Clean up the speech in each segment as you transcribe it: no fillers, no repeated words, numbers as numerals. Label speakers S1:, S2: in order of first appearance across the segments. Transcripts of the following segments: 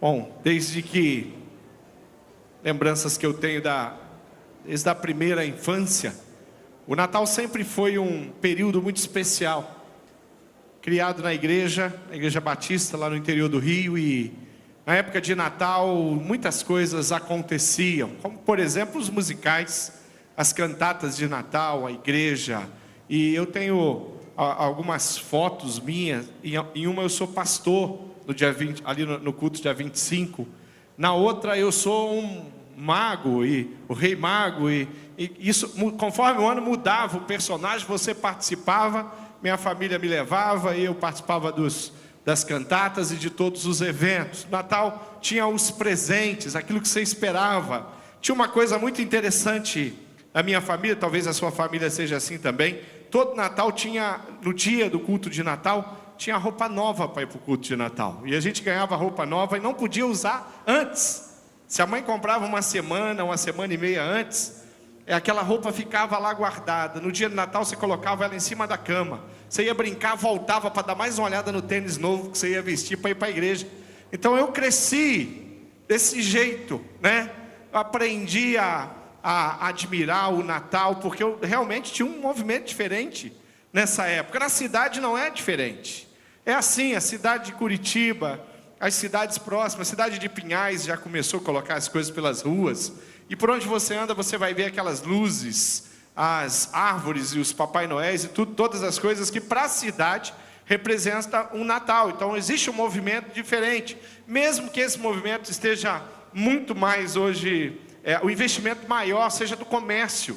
S1: Bom, lembranças que eu tenho desde a primeira infância, o Natal sempre foi um período muito especial. Criado na Igreja Batista, lá no interior do Rio, e na época de Natal muitas coisas aconteciam, como por exemplo os musicais, as cantatas de Natal, a igreja. E eu tenho algumas fotos minhas, em uma eu sou pastor, no dia 20, ali no culto dia 25, na outra eu sou um mago, e o rei mago, e isso, conforme o ano mudava o personagem, você participava, minha família me levava, e eu participava das cantatas e de todos os eventos. Natal tinha os presentes, aquilo que você esperava. Tinha uma coisa muito interessante na minha família, talvez a sua família seja assim também. Todo Natal tinha, no dia do culto de Natal, tinha roupa nova para ir para o culto de Natal. E a gente ganhava roupa nova e não podia usar antes. Se a mãe comprava uma semana e meia antes, aquela roupa ficava lá guardada. No dia de Natal você colocava ela em cima da cama. Você ia brincar, voltava para dar mais uma olhada no tênis novo que você ia vestir para ir para a igreja. Então eu cresci desse jeito, né? Eu aprendi a admirar o Natal, porque eu realmente tinha um movimento diferente nessa época. Na cidade não é diferente. É assim, a cidade de Curitiba, as cidades próximas, a cidade de Pinhais já começou a colocar as coisas pelas ruas. E por onde você anda, você vai ver aquelas luzes, as árvores e os Papai Noéis e tudo, todas as coisas que para a cidade representam um Natal. Então existe um movimento diferente, mesmo que esse movimento esteja muito mais hoje, o investimento maior seja do comércio,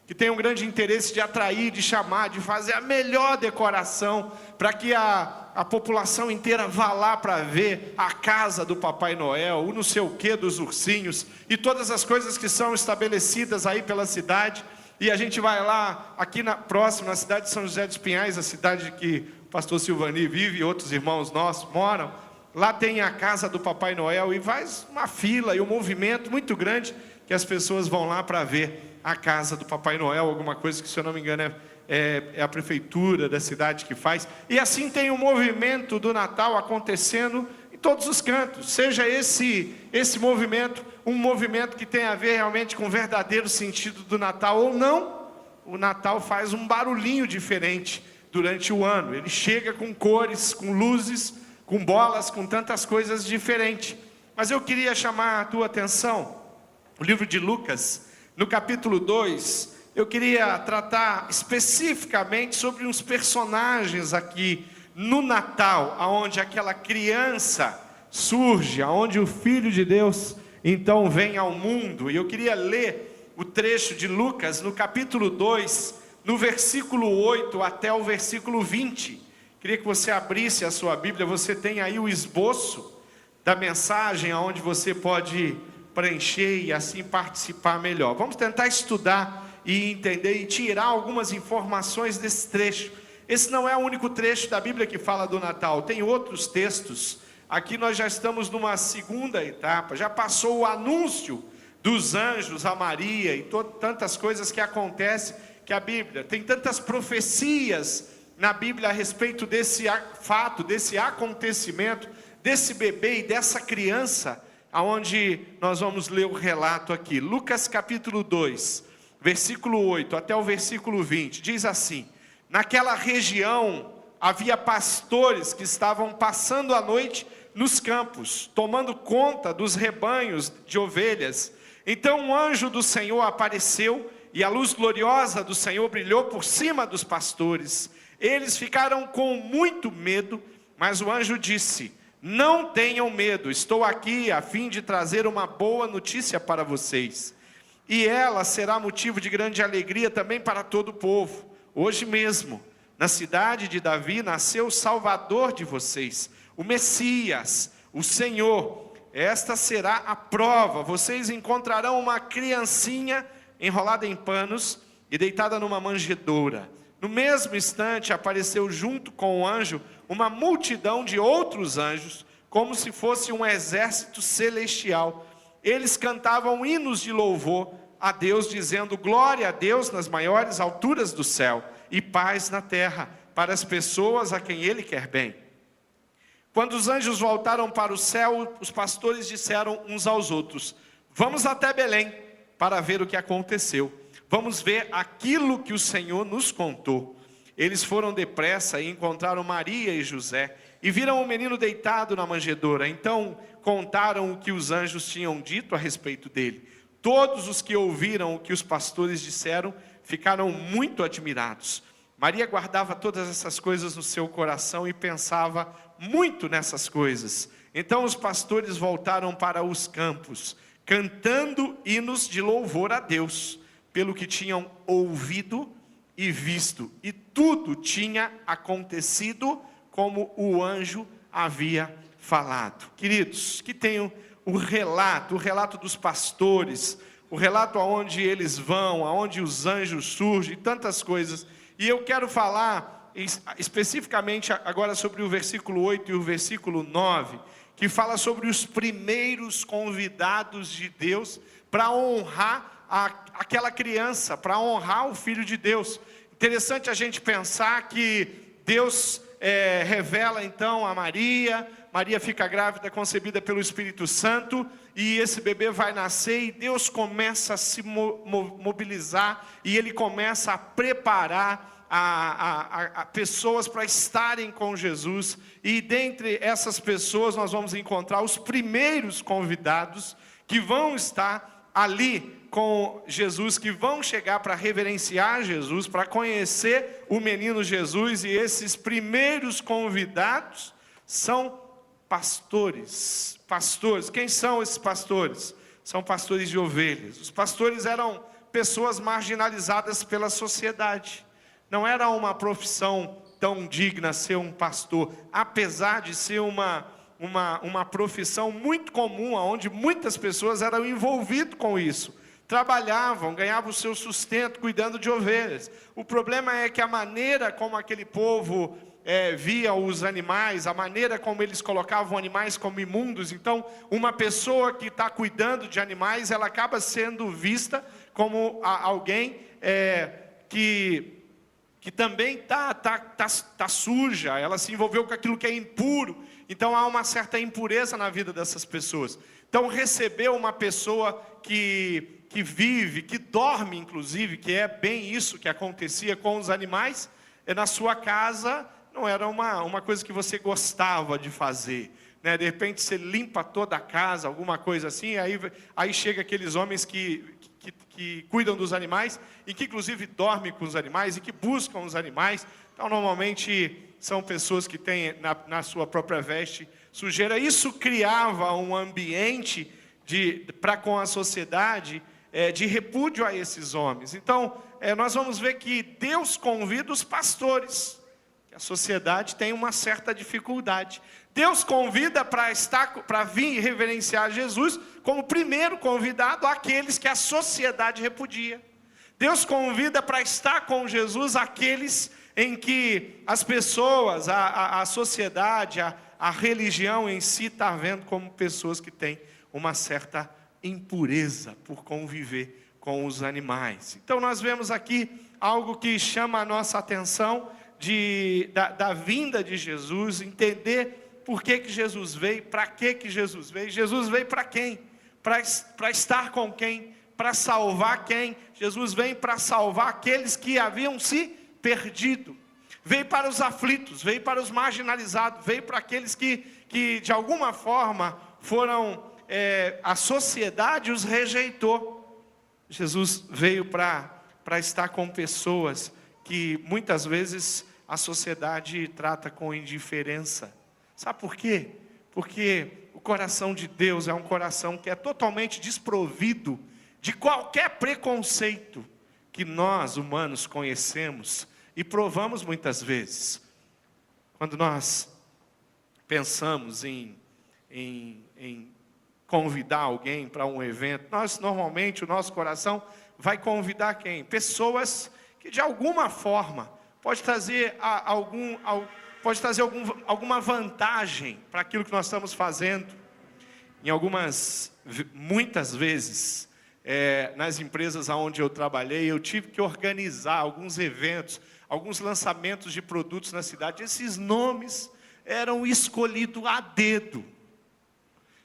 S1: que tem um grande interesse de atrair, de chamar, de fazer a melhor decoração, para que a população inteira vá lá para ver a casa do Papai Noel, o não sei o que dos ursinhos, e todas as coisas que são estabelecidas aí pela cidade. E a gente vai lá, aqui próximo, na cidade de São José dos Pinhais, a cidade que o pastor Silvani vive e outros irmãos nossos moram. Lá tem a casa do Papai Noel e faz uma fila e um movimento muito grande que as pessoas vão lá para ver a casa do Papai Noel, alguma coisa que, se eu não me engano, é a prefeitura da cidade que faz. E assim tem o movimento do Natal acontecendo em todos os cantos. Seja esse movimento um movimento que tem a ver realmente com o verdadeiro sentido do Natal ou não, o Natal faz um barulhinho diferente durante o ano. Ele chega com cores, com luzes, com bolas, com tantas coisas diferentes. Mas eu queria chamar a tua atenção, o livro de Lucas, no capítulo 2, eu queria tratar especificamente sobre uns personagens aqui no Natal, onde aquela criança surge, onde o Filho de Deus então vem ao mundo. E eu queria ler o trecho de Lucas, no capítulo 2, no versículo 8 até o versículo 20. Queria que você abrisse a sua Bíblia, você tem aí o esboço da mensagem, onde você pode preencher e assim participar melhor. Vamos tentar estudar e entender e tirar algumas informações desse trecho. Esse não é o único trecho da Bíblia que fala do Natal, tem outros textos. Aqui nós já estamos numa segunda etapa, já passou o anúncio dos anjos a Maria e tantas coisas que acontecem, que a Bíblia tem tantas profecias na Bíblia a respeito desse fato, desse acontecimento, desse bebê e dessa criança, aonde nós vamos ler o relato aqui. Lucas capítulo 2, versículo 8 até o versículo 20, diz assim: naquela região havia pastores que estavam passando a noite nos campos, tomando conta dos rebanhos de ovelhas. Então um anjo do Senhor apareceu, e a luz gloriosa do Senhor brilhou por cima dos pastores. Eles ficaram com muito medo, mas o anjo disse: não tenham medo, estou aqui a fim de trazer uma boa notícia para vocês. E ela será motivo de grande alegria também para todo o povo. Hoje mesmo, na cidade de Davi, nasceu o Salvador de vocês, o Messias, o Senhor. Esta será a prova: vocês encontrarão uma criancinha enrolada em panos e deitada numa manjedoura. No mesmo instante apareceu junto com o anjo uma multidão de outros anjos, como se fosse um exército celestial. Eles cantavam hinos de louvor a Deus, dizendo: glória a Deus nas maiores alturas do céu, e paz na terra, para as pessoas a quem Ele quer bem. Quando os anjos voltaram para o céu, os pastores disseram uns aos outros: vamos até Belém para ver o que aconteceu. Vamos ver aquilo que o Senhor nos contou. Eles foram depressa e encontraram Maria e José, e viram o menino deitado na manjedoura. Então contaram o que os anjos tinham dito a respeito dele. Todos os que ouviram o que os pastores disseram ficaram muito admirados. Maria guardava todas essas coisas no seu coração e pensava muito nessas coisas. Então os pastores voltaram para os campos, cantando hinos de louvor a Deus, pelo que tinham ouvido e visto. E tudo tinha acontecido como o anjo havia falado. Queridos, que tenham o relato dos pastores, o relato aonde eles vão, aonde os anjos surgem, tantas coisas. E eu quero falar especificamente agora sobre o versículo 8 e o versículo 9, que fala sobre os primeiros convidados de Deus para honrar aquela criança, para honrar o Filho de Deus. Interessante a gente pensar que Deus revela então a Maria fica grávida, concebida pelo Espírito Santo, e esse bebê vai nascer, e Deus começa a se mobilizar, e Ele começa a preparar a pessoas para estarem com Jesus, e dentre essas pessoas nós vamos encontrar os primeiros convidados, que vão estar ali com Jesus, que vão chegar para reverenciar Jesus, para conhecer o menino Jesus, e esses primeiros convidados são pastores. Quem são esses pastores? São pastores de ovelhas. Os pastores eram pessoas marginalizadas pela sociedade. Não era uma profissão tão digna ser um pastor, apesar de ser uma profissão muito comum, onde muitas pessoas eram envolvidas com isso. Trabalhavam, ganhavam o seu sustento cuidando de ovelhas. O problema é que a maneira como aquele povo via os animais, a maneira como eles colocavam animais como imundos. Então, uma pessoa que está cuidando de animais, ela acaba sendo vista como alguém que também tá suja, ela se envolveu com aquilo que é impuro. Então, há uma certa impureza na vida dessas pessoas. Então, receber uma pessoa que vive, que dorme, inclusive, que é bem isso que acontecia com os animais, na sua casa, não era uma coisa que você gostava de fazer, né? De repente você limpa toda a casa, alguma coisa assim, aí chega aqueles homens que cuidam dos animais, e que inclusive dormem com os animais, e que buscam os animais. Então normalmente são pessoas que têm na sua própria veste sujeira. Isso criava um ambiente para com a sociedade de repúdio a esses homens. Então nós vamos ver que Deus convida os pastores. A sociedade tem uma certa dificuldade. Deus convida para vir reverenciar Jesus como primeiro convidado aqueles que a sociedade repudia. Deus convida para estar com Jesus aqueles em que as pessoas, a sociedade, a religião em si está vendo como pessoas que têm uma certa impureza por conviver com os animais. Então nós vemos aqui algo que chama a nossa atenção da vinda de Jesus, entender por que Jesus veio, para que Jesus veio. Jesus veio para quem? Para estar com quem? Para salvar quem? Jesus veio para salvar aqueles que haviam se perdido. Veio para os aflitos, veio para os marginalizados, veio para aqueles que de alguma forma foram, a sociedade os rejeitou. Jesus veio para estar com pessoas que muitas vezes a sociedade trata com indiferença. Sabe por quê? Porque o coração de Deus é um coração que é totalmente desprovido de qualquer preconceito que nós, humanos, conhecemos e provamos muitas vezes. Quando nós pensamos em convidar alguém para um evento, normalmente o nosso coração vai convidar quem? Pessoas que de alguma forma pode trazer alguma vantagem para aquilo que nós estamos fazendo. Muitas vezes, nas empresas onde eu trabalhei, eu tive que organizar alguns eventos, alguns lançamentos de produtos na cidade. Esses nomes eram escolhidos a dedo.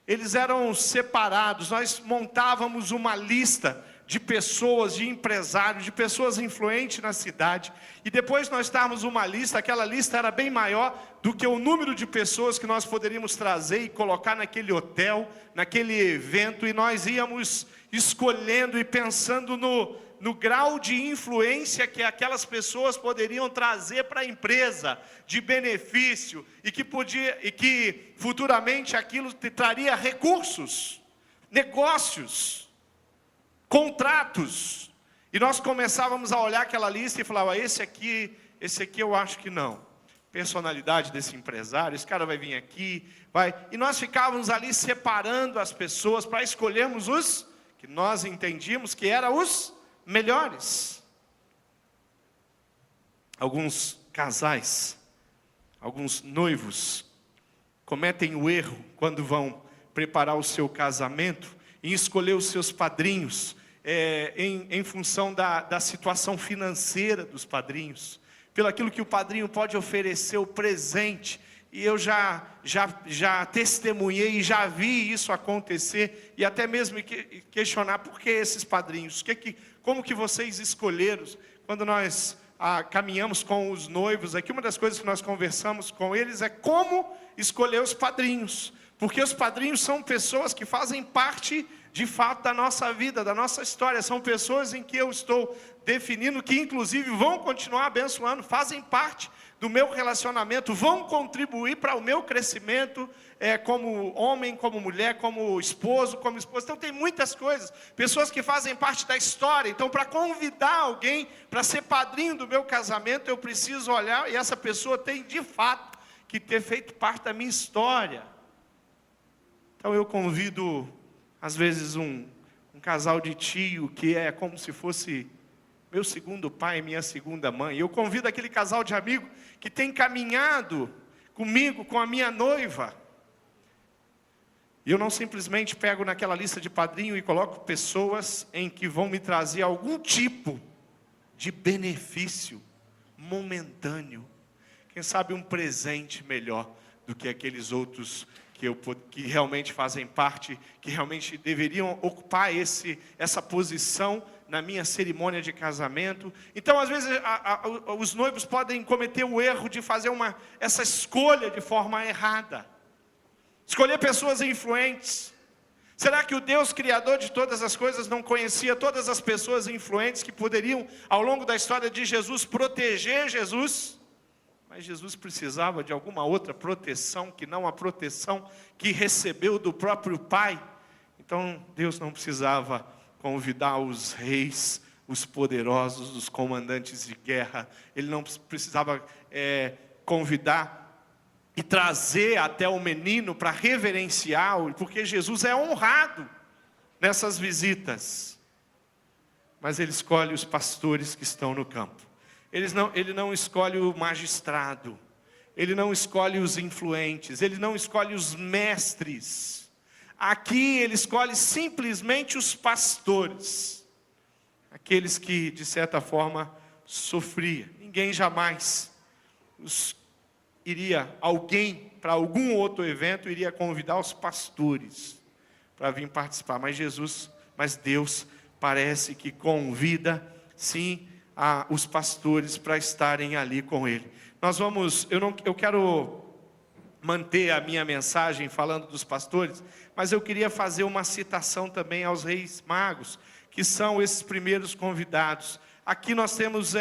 S1: Eles eram separados. Nós montávamos uma lista de pessoas, de empresários, de pessoas influentes na cidade. E depois nós dávamos uma lista, aquela lista era bem maior do que o número de pessoas que nós poderíamos trazer e colocar naquele hotel, naquele evento. E nós íamos escolhendo e pensando no grau de influência que aquelas pessoas poderiam trazer para a empresa, de benefício, e que futuramente aquilo traria recursos, negócios, contratos. E nós começávamos a olhar aquela lista e falava, esse aqui eu acho que não. Personalidade desse empresário, esse cara vai vir aqui, vai. E nós ficávamos ali separando as pessoas para escolhermos os que nós entendíamos que eram os melhores. Alguns casais, alguns noivos, cometem o erro quando vão preparar o seu casamento, em escolher os seus padrinhos, em função da situação financeira dos padrinhos, pelo aquilo que o padrinho pode oferecer, o presente. E eu já testemunhei e já vi isso acontecer, e até mesmo questionar por que esses padrinhos, como que vocês escolheram. Quando nós caminhamos com os noivos aqui, uma das coisas que nós conversamos com eles é como escolher os padrinhos, porque os padrinhos são pessoas que fazem parte de fato da nossa vida, da nossa história, são pessoas em que eu estou definindo, que inclusive vão continuar abençoando, fazem parte do meu relacionamento, vão contribuir para o meu crescimento, como homem, como mulher, como esposo, como esposa. Então tem muitas coisas, pessoas que fazem parte da história. Então, para convidar alguém para ser padrinho do meu casamento, eu preciso olhar, e essa pessoa tem de fato que ter feito parte da minha história. Então eu convido, às vezes, um casal de tio, que é como se fosse meu segundo pai, minha segunda mãe. Eu convido aquele casal de amigo que tem caminhado comigo, com a minha noiva. E eu não simplesmente pego naquela lista de padrinho e coloco pessoas em que vão me trazer algum tipo de benefício momentâneo. Quem sabe um presente melhor do que aqueles outros que realmente fazem parte, que realmente deveriam ocupar essa posição na minha cerimônia de casamento. Então, às vezes, os noivos podem cometer o erro de fazer essa escolha de forma errada. Escolher pessoas influentes. Será que o Deus Criador de todas as coisas não conhecia todas as pessoas influentes que poderiam, ao longo da história de Jesus, proteger Jesus? Mas Jesus precisava de alguma outra proteção, que não a proteção que recebeu do próprio Pai. Então, Deus não precisava convidar os reis, os poderosos, os comandantes de guerra. Ele não precisava convidar e trazer até o menino para reverenciá-lo, porque Jesus é honrado nessas visitas. Mas ele escolhe os pastores que estão no campo. Ele não escolhe o magistrado, ele não escolhe os influentes, ele não escolhe os mestres. Aqui ele escolhe simplesmente os pastores, aqueles que de certa forma sofriam. Ninguém jamais alguém para algum outro evento iria convidar os pastores para vir participar, mas Deus parece que convida sim os pastores para estarem ali com ele. Eu quero manter a minha mensagem falando dos pastores, mas eu queria fazer uma citação também aos reis magos, que são esses primeiros convidados. Aqui nós temos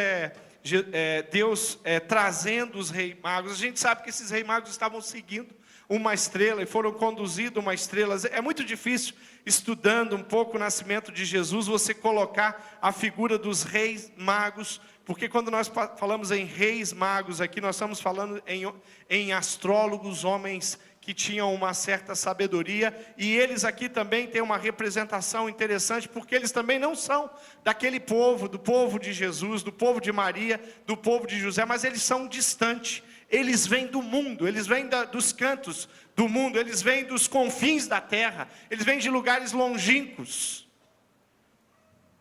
S1: Deus trazendo os reis magos. A gente sabe que esses reis magos estavam seguindo uma estrela e foram conduzidos uma estrela. É muito difícil, estudando um pouco o nascimento de Jesus, você colocar a figura dos reis magos, porque quando nós falamos em reis magos aqui, nós estamos falando em astrólogos, homens que tinham uma certa sabedoria, e eles aqui também têm uma representação interessante, porque eles também não são daquele povo, do povo de Jesus, do povo de Maria, do povo de José, mas eles são distantes. Eles vêm do mundo, eles vêm dos cantos do mundo, eles vêm dos confins da terra, eles vêm de lugares longínquos.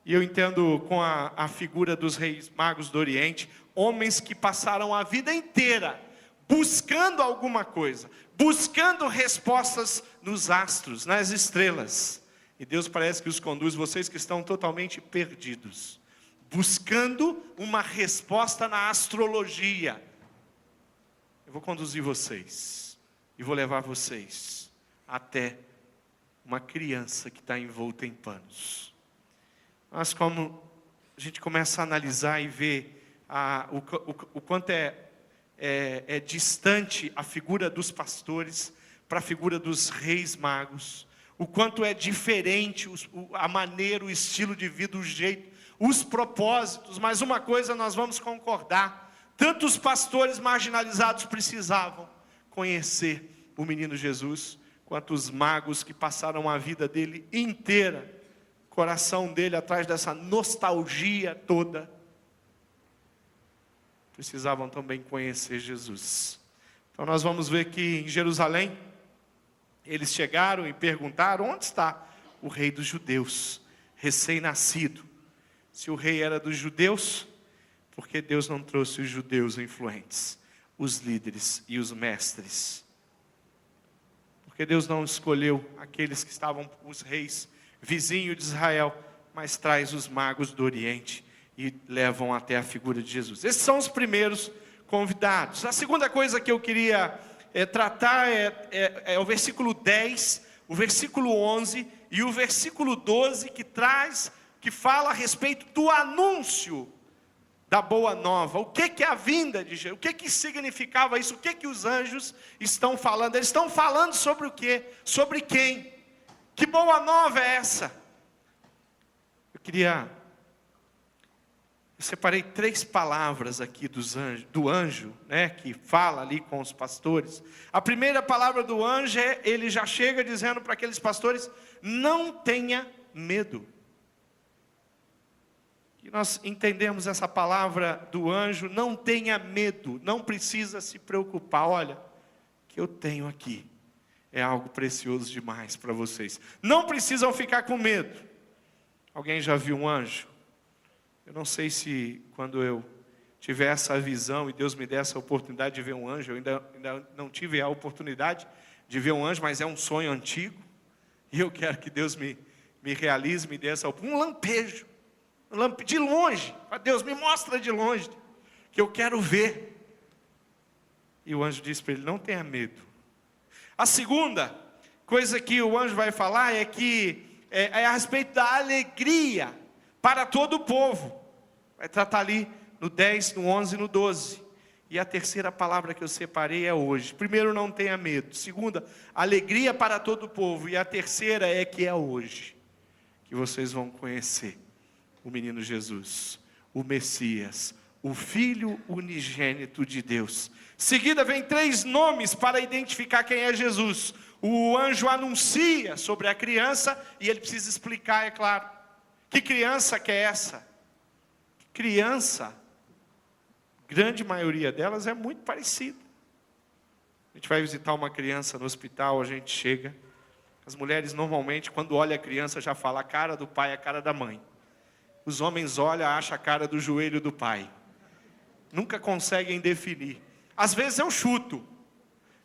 S1: E eu entendo com a figura dos reis magos do Oriente, homens que passaram a vida inteira buscando alguma coisa, buscando respostas nos astros, nas estrelas. E Deus parece que os conduz, vocês que estão totalmente perdidos, buscando uma resposta na astrologia. Eu vou conduzir vocês, e vou levar vocês até uma criança que está envolta em panos. Mas como a gente começa a analisar e ver o quanto é distante a figura dos pastores para a figura dos reis magos, o quanto é diferente a maneira, o estilo de vida, o jeito, os propósitos. Mas uma coisa nós vamos concordar: tanto os pastores marginalizados precisavam conhecer o menino Jesus, quanto os magos que passaram a vida dele inteira, coração dele atrás dessa nostalgia toda, precisavam também conhecer Jesus. Então nós vamos ver que em Jerusalém, eles chegaram e perguntaram: onde está o rei dos judeus, recém-nascido? Se o rei era dos judeus, por que Deus não trouxe os judeus influentes, os líderes e os mestres? Porque Deus não escolheu aqueles que estavam, os reis vizinhos de Israel, mas traz os magos do Oriente e levam até a figura de Jesus. Esses são os primeiros convidados. A segunda coisa que eu queria tratar é o versículo 10, o versículo 11 e o versículo 12, que fala a respeito do anúncio da boa nova. O que é a vinda de Jesus? O que significava isso? O que os anjos estão falando? Eles estão falando sobre o quê? Sobre quem? Que boa nova é essa? Eu separei 3 palavras aqui do anjo, né, que fala ali com os pastores. A primeira palavra do anjo ele já chega dizendo para aqueles pastores: não tenha medo. E nós entendemos essa palavra do anjo: não tenha medo, não precisa se preocupar. Olha, o que eu tenho aqui é algo precioso demais para vocês. Não precisam ficar com medo. Alguém já viu um anjo? Eu não sei se quando eu tiver essa visão e Deus me der essa oportunidade de ver um anjo, eu ainda não tive a oportunidade de ver um anjo, mas é um sonho antigo. E eu quero que Deus me realize, me dê essa oportunidade. Um lampejo, de longe. Deus, me mostra de longe, que eu quero ver. E o anjo disse para ele: não tenha medo. A segunda coisa que o anjo vai falar é a respeito da alegria para todo o povo. Vai tratar ali no 10, no 11 e no 12. E a terceira palavra que eu separei é hoje. Primeiro, não tenha medo. Segunda, alegria para todo o povo. E a terceira é que é hoje que vocês vão conhecer o menino Jesus, o Messias, o Filho unigênito de Deus. Seguida vem 3 nomes para identificar quem é Jesus. O anjo anuncia sobre a criança e ele precisa explicar, é claro. Que criança que é essa? Criança, grande maioria delas é muito parecida. A gente vai visitar uma criança no hospital, a gente chega. As mulheres normalmente, quando olham a criança, já falam a cara do pai, a cara da mãe. Os homens olham, acham a cara do joelho do pai. Nunca conseguem definir. Às vezes eu chuto.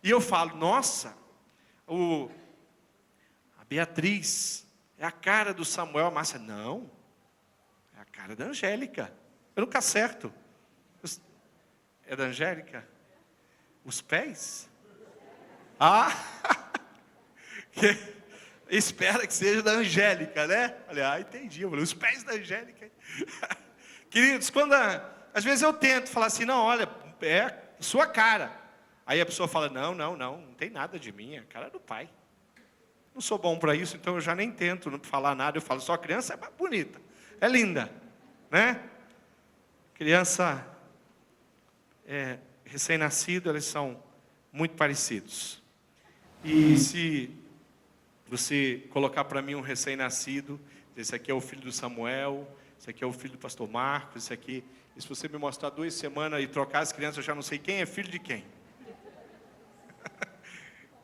S1: E eu falo: nossa, a Beatriz é a cara do Samuel. A Márcia: não, é a cara da Angélica. Eu nunca acerto. É da Angélica? Os pés? Espera que seja da Angélica, né? Falei: entendi. Eu falei: os pés da Angélica. Queridos, às vezes eu tento falar assim: não, olha, é sua cara. Aí a pessoa fala: não tem nada de mim, é a cara do pai. Não sou bom para isso, então eu já nem tento não falar nada. Eu falo: só a criança é bonita, é linda, né? Criança recém-nascido, eles são muito parecidos. E se você colocar para mim um recém-nascido, esse aqui é o filho do Samuel, esse aqui é o filho do pastor Marcos, esse aqui, e se você me mostrar 2 semanas e trocar as crianças, eu já não sei quem é filho de quem.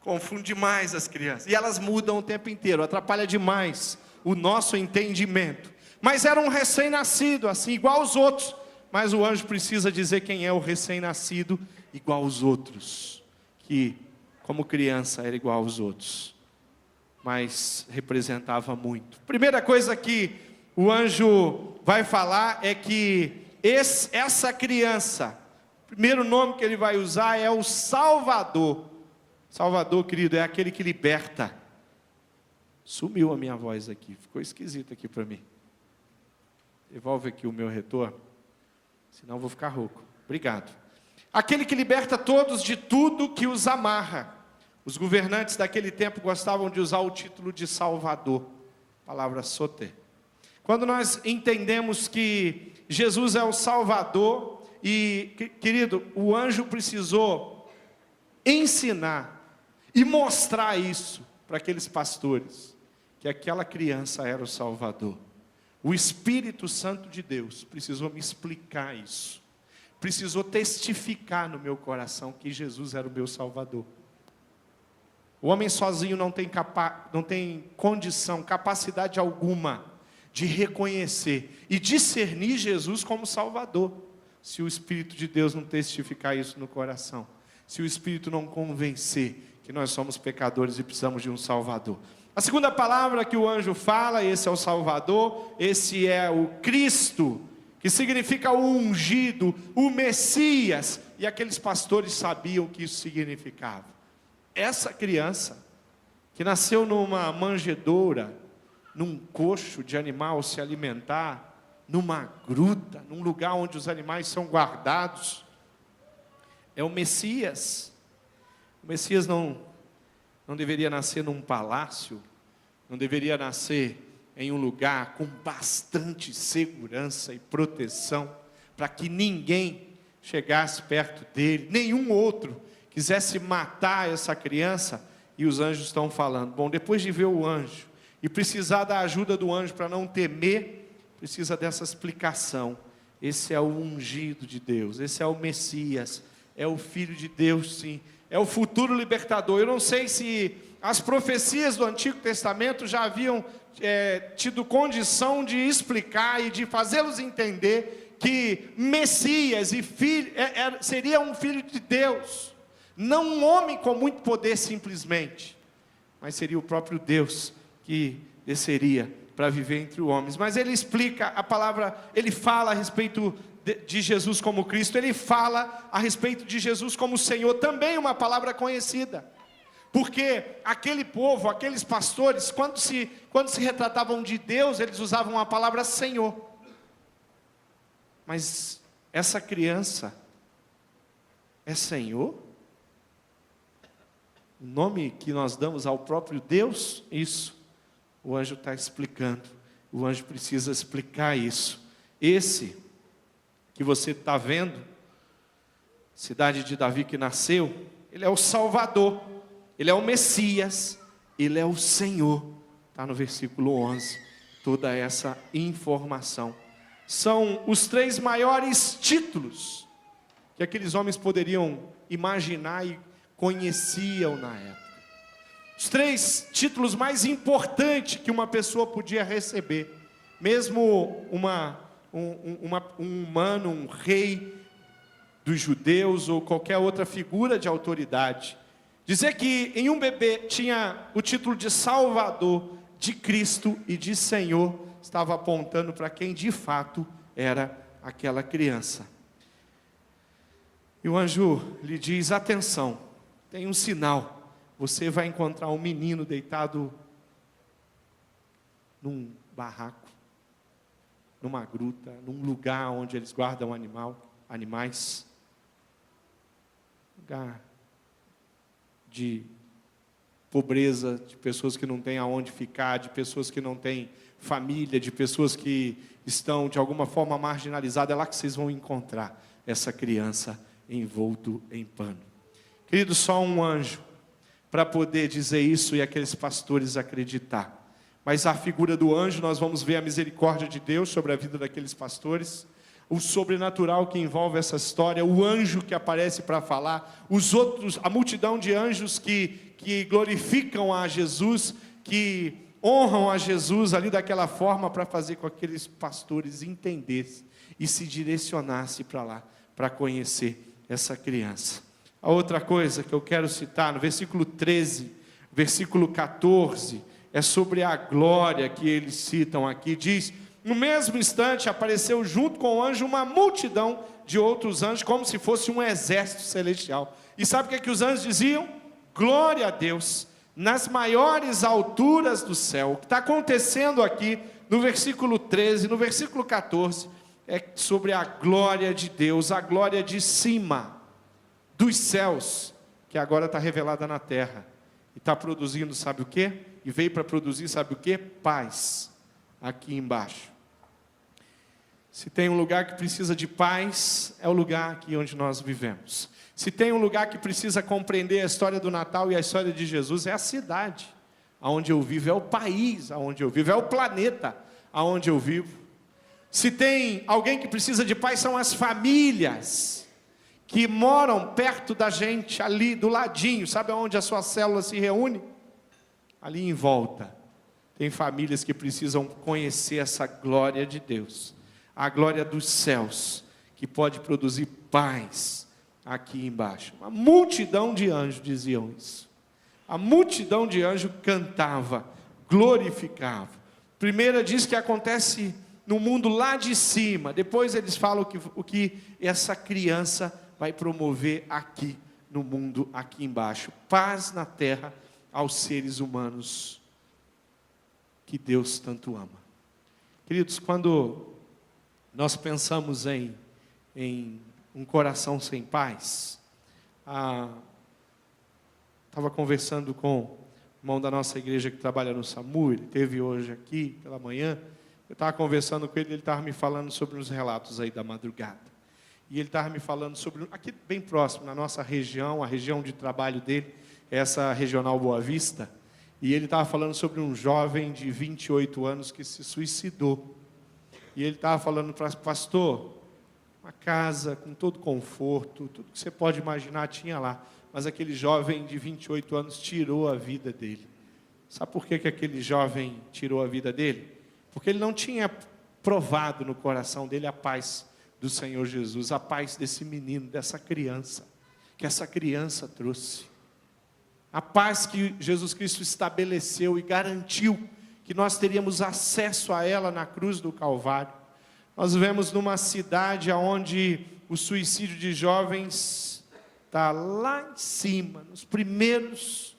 S1: Confunde demais as crianças. E elas mudam o tempo inteiro, atrapalha demais o nosso entendimento. Mas era um recém-nascido, assim, igual aos outros. Mas o anjo precisa dizer quem é o recém-nascido. igual aos outros, que como criança era igual aos outros, mas representava muito. Primeira coisa que o anjo vai falar é que essa criança, o primeiro nome que ele vai usar é o Salvador. Salvador, querido, é aquele que liberta. Sumiu a minha voz aqui, ficou esquisito aqui para mim. Devolve aqui o meu retorno, senão eu vou ficar rouco. Obrigado. Aquele que liberta todos de tudo que os amarra. Os governantes daquele tempo gostavam de usar o título de Salvador, palavra soter. Quando nós entendemos que Jesus é o Salvador, e, querido, o anjo precisou ensinar e mostrar isso para aqueles pastores, que aquela criança era o Salvador. O Espírito Santo de Deus precisou me explicar isso, precisou testificar no meu coração que Jesus era o meu Salvador. O homem sozinho não tem condição, capacidade alguma de reconhecer e discernir Jesus como Salvador, se o Espírito de Deus não testificar isso no coração, se o Espírito não convencer que nós somos pecadores e precisamos de um Salvador. A segunda palavra que o anjo fala, esse é o Salvador, esse é o Cristo, que significa o ungido, o Messias, e aqueles pastores sabiam o que isso significava. Essa criança, que nasceu numa manjedoura, num coxo de animal se alimentar, numa gruta, num lugar onde os animais são guardados, é o Messias. O Messias não deveria nascer num palácio, não deveria nascer em um lugar com bastante segurança e proteção, para que ninguém chegasse perto dele, nenhum outro quisesse matar essa criança. E os anjos estão falando, bom, depois de ver o anjo e precisar da ajuda do anjo para não temer, precisa dessa explicação. Esse é o ungido de Deus, esse é o Messias, é o Filho de Deus, sim, é o futuro libertador. Eu não sei se as profecias do Antigo Testamento já haviam tido condição de explicar e de fazê-los entender que Messias e filho, seria um Filho de Deus, não um homem com muito poder simplesmente, mas seria o próprio Deus que desceria para viver entre os homens. Mas ele explica a palavra, ele fala a respeito de Jesus como Cristo, ele fala a respeito de Jesus como Senhor, também uma palavra conhecida, porque aquele povo, aqueles pastores, quando se retratavam de Deus, eles usavam a palavra Senhor. Mas essa criança é Senhor? O nome que nós damos ao próprio Deus? Isso, o anjo está explicando. O anjo precisa explicar isso. Esse que você está vendo, cidade de Davi que nasceu, ele é o Salvador, ele é o Messias, ele é o Senhor. Está no versículo 11, toda essa informação. São os 3 maiores títulos que aqueles homens poderiam imaginar e conheciam na época. Os 3 títulos mais importantes que uma pessoa podia receber, mesmo um humano, um rei dos judeus ou qualquer outra figura de autoridade. Dizer que em um bebê tinha o título de Salvador, de Cristo e de Senhor, estava apontando para quem de fato era aquela criança. E o anjo lhe diz, atenção, tem um sinal, você vai encontrar um menino deitado num barraco, numa gruta, num lugar onde eles guardam animais, lugar de pobreza, de pessoas que não têm aonde ficar, de pessoas que não têm família, de pessoas que estão de alguma forma marginalizadas. É lá que vocês vão encontrar essa criança envolto em pano. Querido, só um anjo para poder dizer isso e aqueles pastores acreditar. Mas a figura do anjo, nós vamos ver a misericórdia de Deus sobre a vida daqueles pastores, o sobrenatural que envolve essa história, o anjo que aparece para falar, os outros, a multidão de anjos que glorificam a Jesus, que honram a Jesus ali daquela forma, para fazer com que aqueles pastores entendessem e se direcionassem para lá, para conhecer essa criança. A outra coisa que eu quero citar, no versículo 13, versículo 14, é sobre a glória que eles citam aqui. Diz: no mesmo instante apareceu junto com o anjo uma multidão de outros anjos, como se fosse um exército celestial. E sabe o que os anjos diziam? Glória a Deus nas maiores alturas do céu. O que está acontecendo aqui no versículo 13, no versículo 14, é sobre a glória de Deus, a glória de cima dos céus, que agora está revelada na terra, e está produzindo, sabe o quê? E veio para produzir, sabe o quê? Paz, aqui embaixo. Se tem um lugar que precisa de paz, é o lugar aqui onde nós vivemos. Se tem um lugar que precisa compreender a história do Natal e a história de Jesus, é a cidade onde eu vivo, é o país onde eu vivo, é o planeta onde eu vivo. Se tem alguém que precisa de paz, são as famílias que moram perto da gente, ali do ladinho. Sabe onde a sua célula se reúne? Ali em volta. Tem famílias que precisam conhecer essa glória de Deus, a glória dos céus, que pode produzir paz aqui embaixo. Uma multidão de anjos diziam isso. A multidão de anjos cantava, glorificava. Primeiro diz que acontece no mundo lá de cima. Depois eles falam o que essa criança vai promover aqui no mundo, aqui embaixo. Paz na terra aos seres humanos que Deus tanto ama. Queridos, quando nós pensamos em um coração sem paz, estava conversando com o irmão da nossa igreja que trabalha no SAMU, ele esteve hoje aqui pela manhã. Eu estava conversando com ele estava me falando sobre uns relatos aí da madrugada. E ele estava me falando sobre, aqui bem próximo, na nossa região, a região de trabalho dele, é essa regional Boa Vista. E ele estava falando sobre um jovem de 28 anos que se suicidou. E ele estava falando para o pastor, uma casa com todo conforto, tudo que você pode imaginar tinha lá. Mas aquele jovem de 28 anos tirou a vida dele. Sabe por que aquele jovem tirou a vida dele? Porque ele não tinha provado no coração dele a paz do Senhor Jesus, a paz desse menino, dessa criança, que essa criança trouxe. A paz que Jesus Cristo estabeleceu e garantiu que nós teríamos acesso a ela na cruz do Calvário. Nós vivemos numa cidade onde o suicídio de jovens está lá em cima, nos primeiros,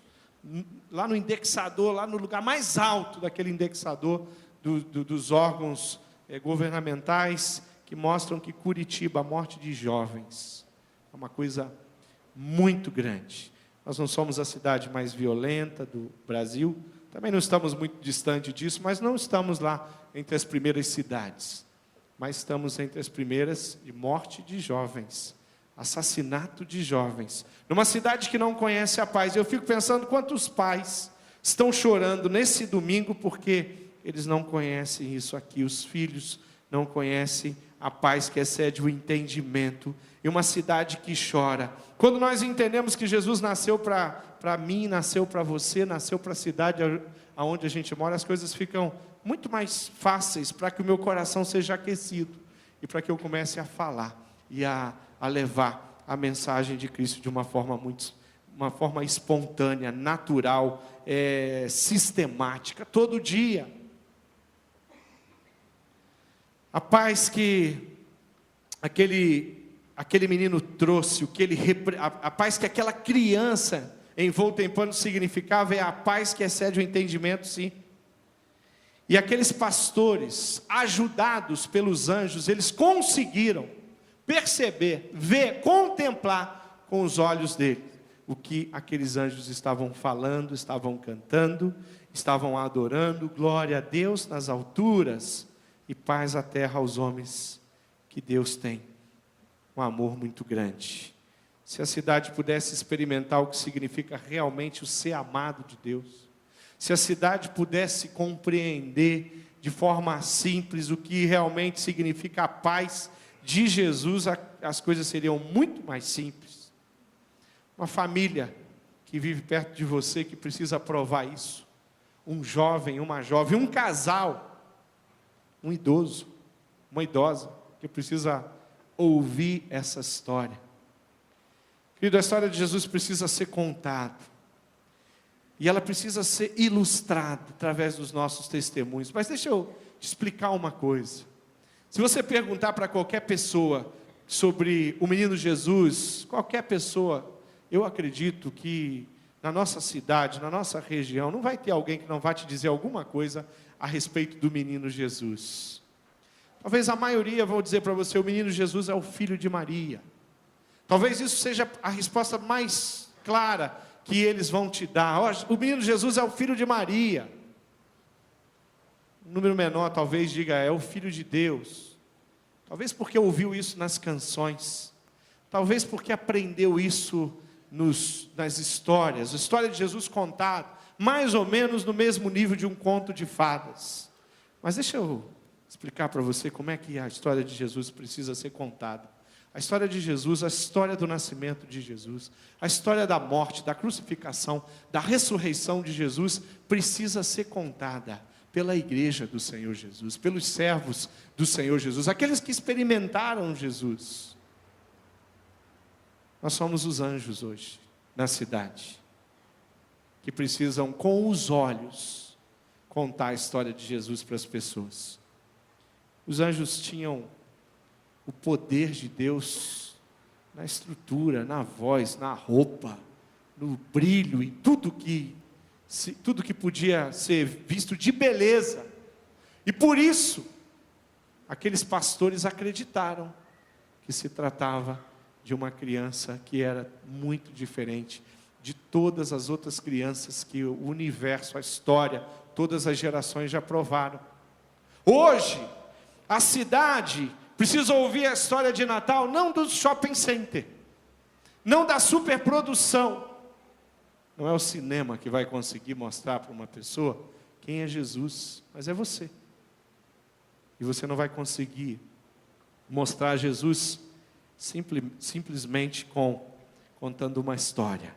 S1: lá no indexador, lá no lugar mais alto daquele indexador dos órgãos governamentais, que mostram que Curitiba, a morte de jovens, é uma coisa muito grande. Nós não somos a cidade mais violenta do Brasil, também não estamos muito distante disso, mas não estamos lá entre as primeiras cidades, mas estamos entre as primeiras de morte de jovens, assassinato de jovens, numa cidade que não conhece a paz. Eu fico pensando quantos pais estão chorando nesse domingo porque eles não conhecem isso aqui, os filhos não conhecem a paz que excede o entendimento, e uma cidade que chora. Quando nós entendemos que Jesus nasceu para mim, nasceu para você, nasceu para a cidade onde a gente mora, as coisas ficam muito mais fáceis para que o meu coração seja aquecido, e para que eu comece a falar, e a levar a mensagem de Cristo de uma forma espontânea, natural, sistemática, todo dia. A paz que aquele menino trouxe, a paz que aquela criança envolta em pano significava, é a paz que excede o entendimento, sim. E aqueles pastores, ajudados pelos anjos, eles conseguiram perceber, ver, contemplar com os olhos dele o que aqueles anjos estavam falando, estavam cantando, estavam adorando. Glória a Deus nas alturas e paz à terra aos homens que Deus tem um amor muito grande. Se a cidade pudesse experimentar o que significa realmente o ser amado de Deus, se a cidade pudesse compreender de forma simples o que realmente significa a paz de Jesus, as coisas seriam muito mais simples. Uma família que vive perto de você, que precisa provar isso. Um jovem, uma jovem, um casal, um idoso, uma idosa, que precisa ouvir essa história. Querido, a história de Jesus precisa ser contada. E ela precisa ser ilustrada através dos nossos testemunhos. Mas deixa eu te explicar uma coisa. Se você perguntar para qualquer pessoa sobre o menino Jesus, qualquer pessoa, eu acredito que na nossa cidade, na nossa região, não vai ter alguém que não vai te dizer alguma coisa a respeito do menino Jesus. Talvez a maioria vão dizer para você, o menino Jesus é o filho de Maria. Talvez isso seja a resposta mais clara que eles vão te dar. O menino Jesus é o filho de Maria. Um número menor talvez diga, é o filho de Deus. Talvez porque ouviu isso nas canções. Talvez porque aprendeu isso nas histórias. A história de Jesus contada, mais ou menos no mesmo nível de um conto de fadas. Mas deixa eu explicar para você como é que a história de Jesus precisa ser contada. A história de Jesus, a história do nascimento de Jesus, a história da morte, da crucificação, da ressurreição de Jesus, precisa ser contada pela igreja do Senhor Jesus, pelos servos do Senhor Jesus, aqueles que experimentaram Jesus. Nós somos os anjos hoje, na cidade, que precisam, com os olhos, contar a história de Jesus para as pessoas. Os anjos tinham o poder de Deus na estrutura, na voz, na roupa, no brilho, em tudo que podia ser visto de beleza. E por isso, aqueles pastores acreditaram que se tratava de uma criança que era muito diferente de todas as outras crianças que o universo, a história, todas as gerações já provaram. Hoje, a cidade precisa ouvir a história de Natal, não do shopping center, não da superprodução. Não é o cinema que vai conseguir mostrar para uma pessoa quem é Jesus, mas é você. E você não vai conseguir mostrar Jesus simplesmente contando uma história.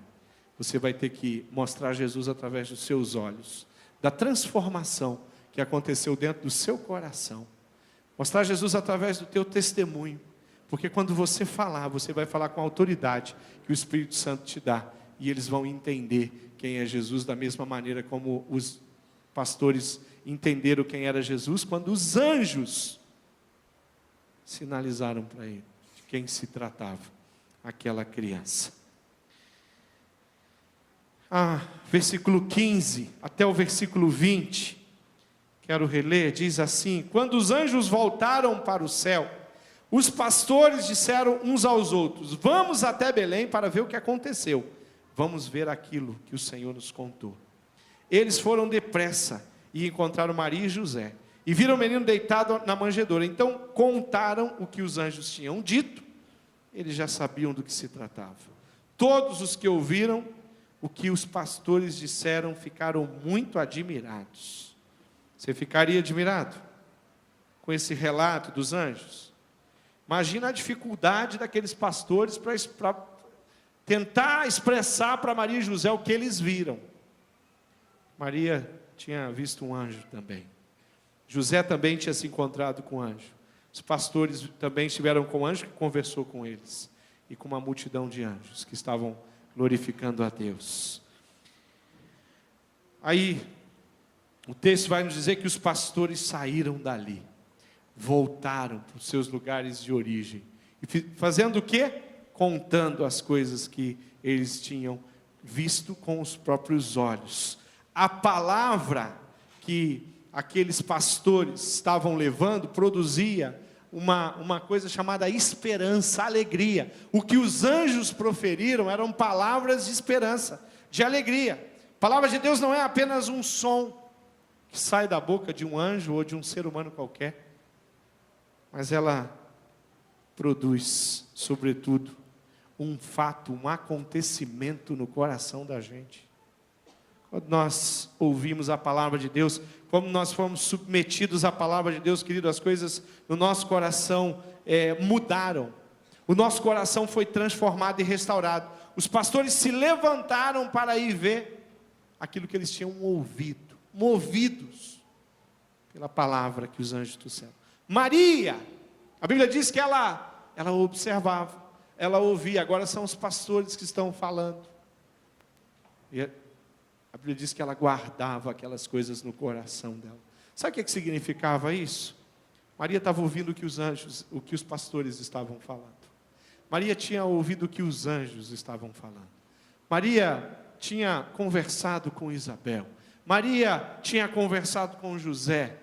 S1: Você vai ter que mostrar Jesus através dos seus olhos, da transformação que aconteceu dentro do seu coração. Mostrar Jesus através do teu testemunho, porque quando você falar, você vai falar com a autoridade que o Espírito Santo te dá, e eles vão entender quem é Jesus da mesma maneira como os pastores entenderam quem era Jesus, quando os anjos sinalizaram para ele de quem se tratava aquela criança. Versículo 15 até o versículo 20, quero reler, diz assim: quando os anjos voltaram para o céu, os pastores disseram uns aos outros: vamos até Belém para ver o que aconteceu. Vamos ver aquilo que o Senhor nos contou. Eles foram depressa e encontraram Maria e José, e viram o menino deitado na manjedoura. Então contaram o que os anjos tinham dito. Eles já sabiam do que se tratava. Todos os que ouviram o que os pastores disseram ficaram muito admirados. Você ficaria admirado com esse relato dos anjos? Imagina a dificuldade daqueles pastores para tentar expressar para Maria e José o que eles viram. Maria tinha visto um anjo também. José também tinha se encontrado com um anjo. Os pastores também estiveram com um anjo que conversou com eles. E com uma multidão de anjos que estavam glorificando a Deus. Aí, o texto vai nos dizer que os pastores saíram dali, voltaram para os seus lugares de origem, e fazendo o quê? Contando as coisas que eles tinham visto com os próprios olhos. A palavra que aqueles pastores estavam levando produzia uma coisa chamada esperança, alegria. O que os anjos proferiram eram palavras de esperança, de alegria. A palavra de Deus não é apenas um som que sai da boca de um anjo ou de um ser humano qualquer, mas ela produz, sobretudo, um fato, um acontecimento no coração da gente. Quando nós ouvimos a palavra de Deus, como nós fomos submetidos à palavra de Deus, querido, as coisas no nosso coração mudaram. O nosso coração foi transformado e restaurado. Os pastores se levantaram para ir ver aquilo que eles tinham ouvido, movidos pela palavra que os anjos trouxeram. Maria, a Bíblia diz que ela observava. ela ouvia. Agora são os pastores que estão falando. E a Bíblia diz que ela guardava aquelas coisas no coração dela. Sabe o que significava isso? Maria estava ouvindo o que os pastores estavam falando. Maria tinha ouvido o que os anjos estavam falando. Maria tinha conversado com Isabel. Maria tinha conversado com José.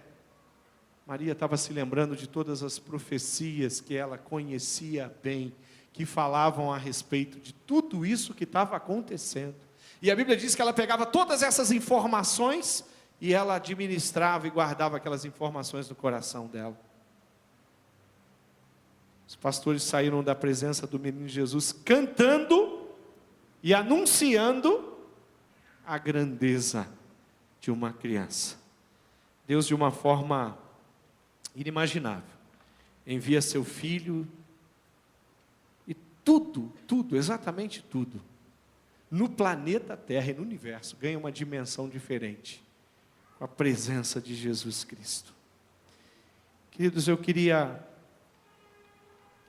S1: Maria estava se lembrando de todas as profecias que ela conhecia bem, que falavam a respeito de tudo isso que estava acontecendo. E a Bíblia diz que ela pegava todas essas informações e ela administrava e guardava aquelas informações no coração dela. Os pastores saíram da presença do menino Jesus cantando e anunciando a grandeza de uma criança. Deus, de uma forma inimaginável, envia seu filho e tudo, exatamente tudo, no planeta Terra e no universo, ganha uma dimensão diferente, com a presença de Jesus Cristo. Queridos, eu queria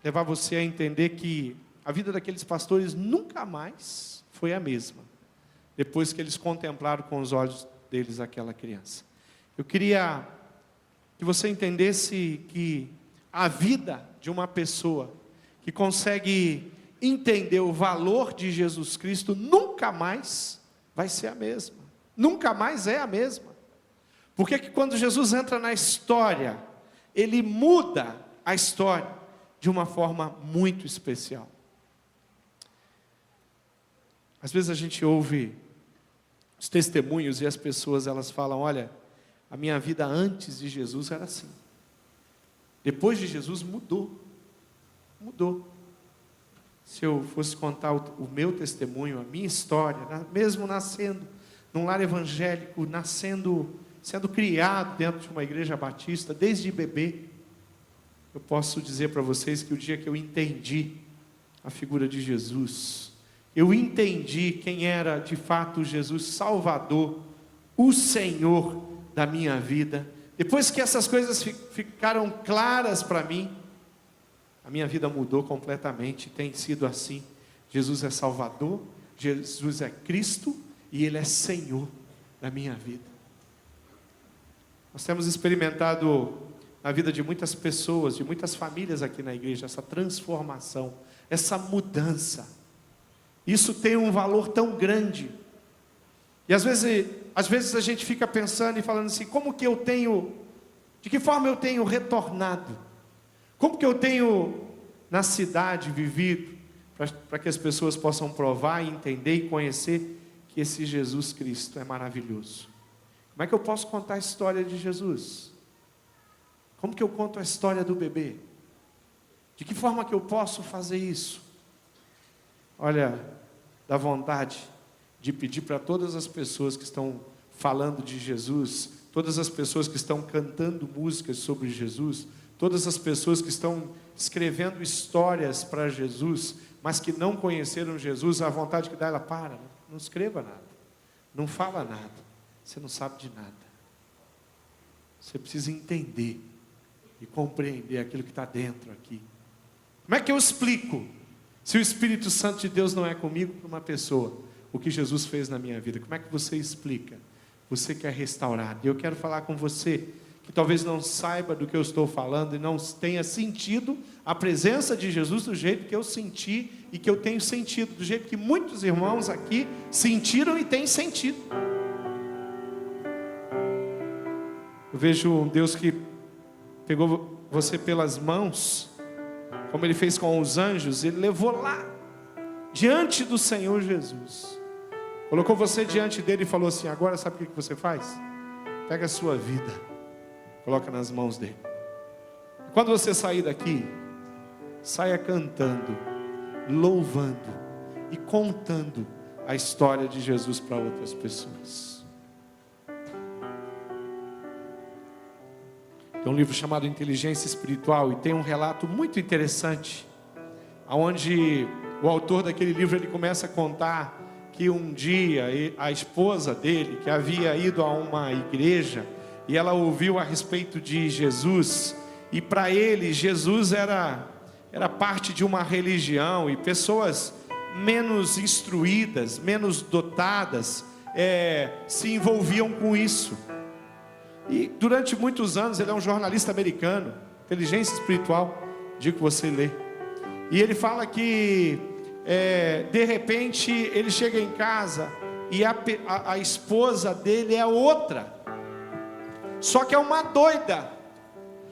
S1: levar você a entender que a vida daqueles pastores nunca mais foi a mesma, depois que eles contemplaram com os olhos deles aquela criança. Eu queria que você entendesse que a vida de uma pessoa que consegue entender o valor de Jesus Cristo nunca mais vai ser a mesma. Nunca mais é a mesma. Porque que quando Jesus entra na história, ele muda a história de uma forma muito especial. Às vezes a gente ouve os testemunhos e as pessoas, elas falam: olha, a minha vida antes de Jesus era assim. Depois de Jesus mudou. Se eu fosse contar o meu testemunho, a minha história, mesmo nascendo num lar evangélico, sendo criado dentro de uma igreja batista, desde bebê, eu posso dizer para vocês que o dia que eu entendi a figura de Jesus, eu entendi quem era de fato Jesus Salvador, o Senhor da minha vida, depois que essas coisas ficaram claras para mim, a minha vida mudou completamente. Tem sido assim. Jesus é Salvador, Jesus é Cristo e Ele é Senhor da minha vida. Nós temos experimentado na vida de muitas pessoas, de muitas famílias aqui na igreja, essa transformação, essa mudança. Isso tem um valor tão grande. E às vezes a gente fica pensando e falando assim: de que forma eu tenho retornado? Como que eu tenho na cidade vivido para que as pessoas possam provar e entender e conhecer que esse Jesus Cristo é maravilhoso? Como é que eu posso contar a história de Jesus? Como que eu conto a história do bebê? De que forma que eu posso fazer isso? Olha, dá vontade de pedir para todas as pessoas que estão falando de Jesus, todas as pessoas que estão cantando músicas sobre Jesus, todas as pessoas que estão escrevendo histórias para Jesus, mas que não conheceram Jesus, a vontade que dá, ela para, não escreva nada, não fala nada, você não sabe de nada. Você precisa entender e compreender aquilo que está dentro aqui. Como é que eu explico, se o Espírito Santo de Deus não é comigo, para uma pessoa, o que Jesus fez na minha vida? Como é que você explica? Você que é restaurado. E eu quero falar com você, que talvez não saiba do que eu estou falando, e não tenha sentido a presença de Jesus do jeito que eu senti, e que eu tenho sentido, do jeito que muitos irmãos aqui sentiram e têm sentido. Eu vejo um Deus que pegou você pelas mãos, como Ele fez com os anjos, Ele levou lá, diante do Senhor Jesus, colocou você diante dele e falou assim: agora sabe o que você faz? Pega a sua vida, coloca nas mãos dele. Quando você sair daqui, saia cantando, louvando e contando a história de Jesus para outras pessoas. Tem um livro chamado Inteligência Espiritual e tem um relato muito interessante, onde o autor daquele livro, ele começa a contar que um dia a esposa dele, que havia ido a uma igreja, e ela ouviu a respeito de Jesus, e para ele Jesus era era parte de uma religião e pessoas menos instruídas, menos dotadas, se envolviam com isso. E durante muitos anos, ele é um jornalista americano, inteligência espiritual, digo que você lê. E ele fala que, de repente, ele chega em casa e a esposa dele é outra. Só que é uma doida,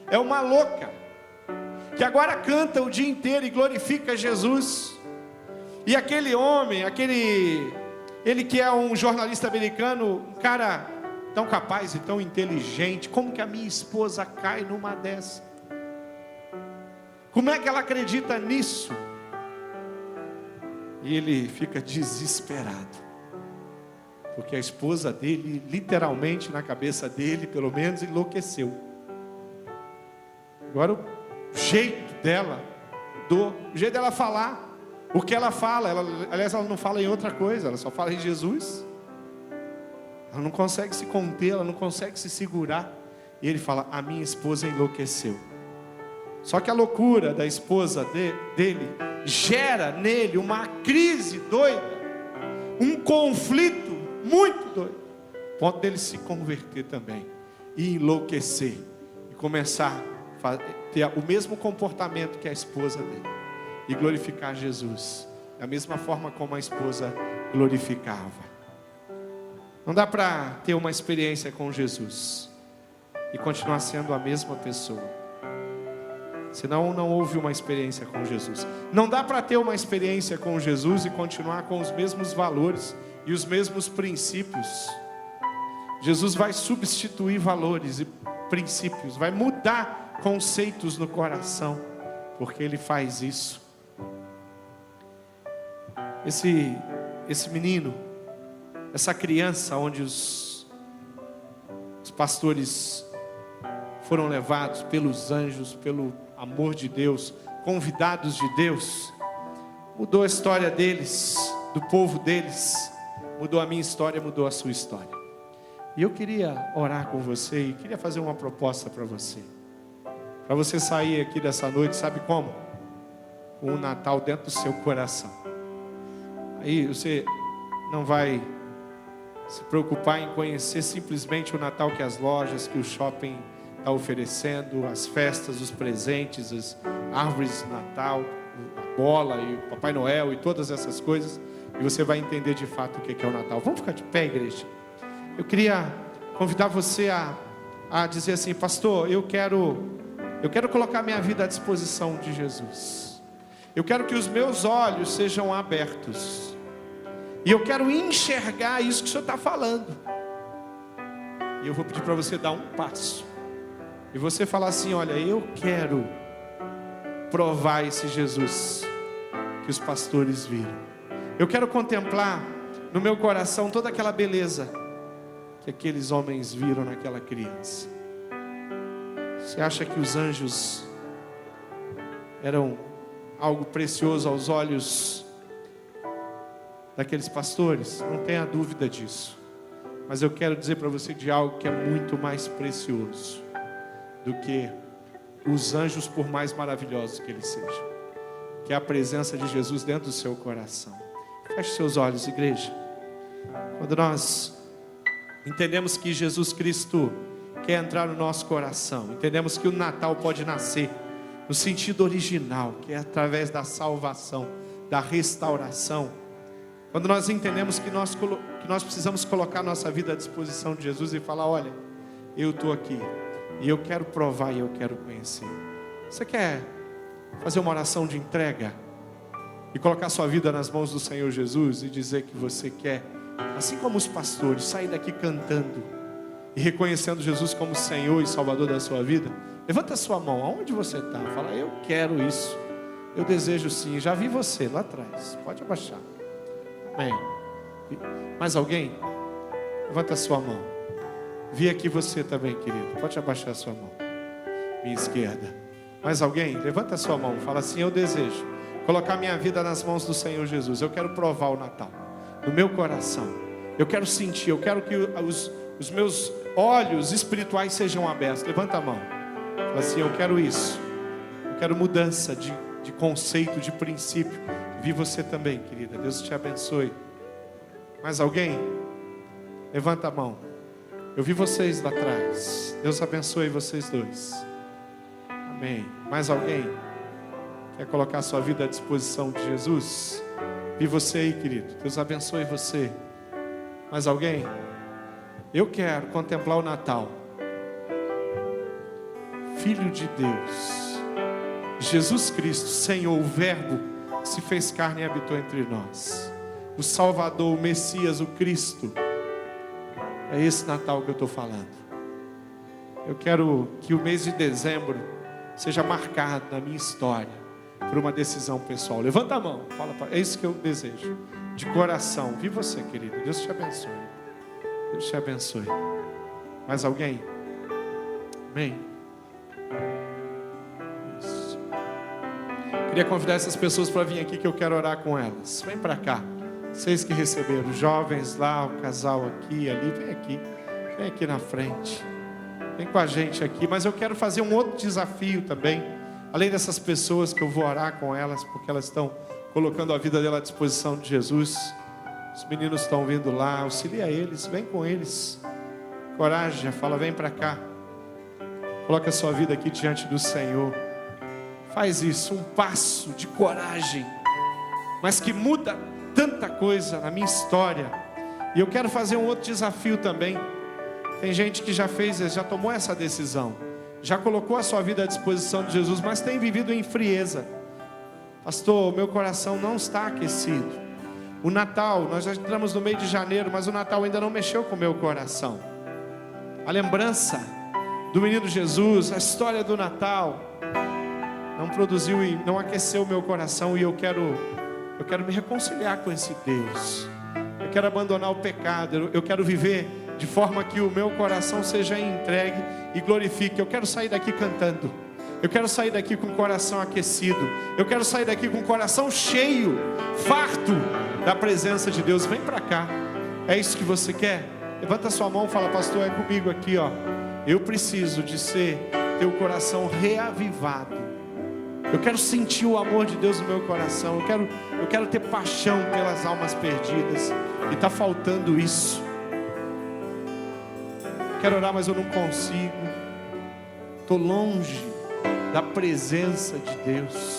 S1: é uma louca, que agora canta o dia inteiro e glorifica Jesus. E aquele homem, ele que é um jornalista americano, um cara tão capaz e tão inteligente, como que a minha esposa cai numa dessa? Como é que ela acredita nisso? E ele fica desesperado, porque a esposa dele, literalmente na cabeça dele, pelo menos, enlouqueceu. Agora o jeito dela, o jeito dela falar, o que ela fala, aliás, ela não fala em outra coisa, ela só fala em Jesus. Ela não consegue se conter, ela não consegue se segurar. E ele fala, a minha esposa enlouqueceu. Só que a loucura da esposa dele gera nele uma crise doida, um conflito muito doido, ponto dele se converter também e enlouquecer e começar a ter o mesmo comportamento que a esposa dele e glorificar Jesus da mesma forma como a esposa glorificava. Não dá para ter uma experiência com Jesus e continuar sendo a mesma pessoa, senão não houve uma experiência com Jesus. Não dá para ter uma experiência com Jesus e continuar com os mesmos valores e os mesmos princípios. Jesus vai substituir valores e princípios, vai mudar conceitos no coração, porque Ele faz isso. Esse menino, essa criança onde os pastores foram levados pelos anjos, pelo amor de Deus, convidados de Deus, mudou a história deles, do povo deles, mudou a minha história, mudou a sua história. E eu queria orar com você e queria fazer uma proposta para você sair aqui dessa noite, sabe como? Com o Natal dentro do seu coração. Aí você não vai se preocupar em conhecer simplesmente o Natal que as lojas, que o shopping está oferecendo, as festas, os presentes, as árvores de Natal, a bola e o Papai Noel e todas essas coisas, e você vai entender de fato o que é o Natal. Vamos ficar de pé, igreja? Eu queria convidar você a dizer assim, pastor, eu quero colocar minha vida à disposição de Jesus. Eu quero que os meus olhos sejam abertos. E eu quero enxergar isso que o Senhor está falando. E eu vou pedir para você dar um passo. E você falar assim, olha, eu quero provar esse Jesus que os pastores viram. Eu quero contemplar no meu coração toda aquela beleza que aqueles homens viram naquela criança. Você acha que os anjos eram algo precioso aos olhos daqueles pastores? Não tenha dúvida disso. Mas eu quero dizer para você de algo que é muito mais precioso do que os anjos, por mais maravilhosos que eles sejam, que é a presença de Jesus dentro do seu coração. Feche seus olhos, igreja. Quando nós entendemos que Jesus Cristo quer entrar no nosso coração, entendemos que o Natal pode nascer no sentido original, que é através da salvação, da restauração. Quando nós entendemos que nós precisamos colocar nossa vida à disposição de Jesus e falar, olha, eu estou aqui e eu quero provar e eu quero conhecer. Você quer fazer uma oração de entrega e colocar sua vida nas mãos do Senhor Jesus e dizer que você quer, assim como os pastores, sair daqui cantando e reconhecendo Jesus como Senhor e Salvador da sua vida? Levanta a sua mão, aonde você está? Fala, eu quero isso, eu desejo sim, já vi você lá atrás, pode abaixar. Amém. Mais alguém? Levanta a sua mão. Vi aqui você também, querido, pode abaixar a sua mão, minha esquerda. Mais alguém? Levanta a sua mão, fala assim, eu desejo colocar minha vida nas mãos do Senhor Jesus. Eu quero provar o Natal no meu coração. Eu quero sentir, eu quero que os meus olhos espirituais sejam abertos. Levanta a mão. Fala assim, eu quero isso. Eu quero mudança de de conceito, de princípio. Vi você também, querida. Deus te abençoe. Mais alguém? Levanta a mão. Eu vi vocês lá atrás. Deus abençoe vocês dois. Amém. Mais alguém? Quer colocar sua vida à disposição de Jesus? Vi você aí, querido. Deus abençoe você. Mais alguém? Eu quero contemplar o Natal. Filho de Deus, Jesus Cristo, Senhor, o Verbo, se fez carne e habitou entre nós. O Salvador, o Messias, o Cristo. É esse Natal que eu estou falando. Eu quero que o mês de dezembro seja marcado na minha história por uma decisão pessoal. Levanta a mão, fala, é isso que eu desejo, de coração. Vi você, querido. Deus te abençoe. Deus te abençoe. Mais alguém? Amém. Isso. Queria convidar essas pessoas para vir aqui, que eu quero orar com elas. Vem para cá. Vocês que receberam, jovens lá, o casal aqui, ali, vem aqui na frente. Vem com a gente aqui. Mas eu quero fazer um outro desafio também. Além dessas pessoas que eu vou orar com elas, porque elas estão colocando a vida dela à disposição de Jesus. Os meninos estão vindo lá, auxilia eles, vem com eles. Coragem, fala, vem para cá. Coloca a sua vida aqui diante do Senhor. Faz isso, um passo de coragem, mas que muda tanta coisa na minha história. E eu quero fazer um outro desafio também. Tem gente que já fez, já tomou essa decisão, já colocou a sua vida à disposição de Jesus, mas tem vivido em frieza. Pastor, meu coração não está aquecido. O Natal, nós já entramos no mês de janeiro, mas o Natal ainda não mexeu com o meu coração. A lembrança do menino Jesus, a história do Natal, não produziu e não aqueceu o meu coração. E eu quero me reconciliar com esse Deus. Eu quero abandonar o pecado. Eu quero viver de forma que o meu coração seja entregue e glorifique. Eu quero sair daqui cantando. Eu quero sair daqui com o coração aquecido. Eu quero sair daqui com o coração cheio, farto da presença de Deus. Vem para cá. É isso que você quer? Levanta sua mão e fala, pastor, é comigo aqui, ó. Eu preciso de ter o coração reavivado. Eu quero sentir o amor de Deus no meu coração. Eu quero ter paixão pelas almas perdidas. E está faltando isso. Quero orar, mas eu não consigo. Estou longe da presença de Deus.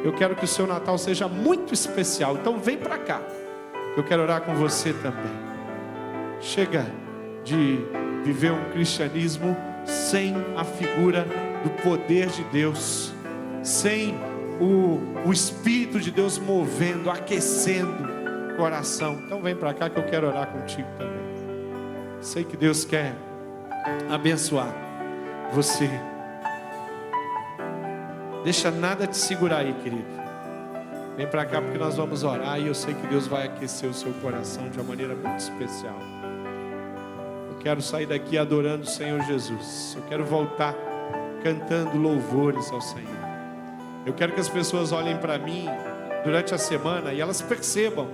S1: Eu quero que o seu Natal seja muito especial. Então vem para cá. Eu quero orar com você também. Chega de viver um cristianismo sem a figura do poder de Deus, sem o Espírito de Deus movendo, aquecendo o coração. Então vem para cá que eu quero orar contigo também. Sei que Deus quer abençoar você. Deixa nada te segurar aí, querido. Vem para cá porque nós vamos orar e eu sei que Deus vai aquecer o seu coração de uma maneira muito especial. Eu quero sair daqui adorando o Senhor Jesus. Eu quero voltar cantando louvores ao Senhor. Eu quero que as pessoas olhem para mim durante a semana e elas percebam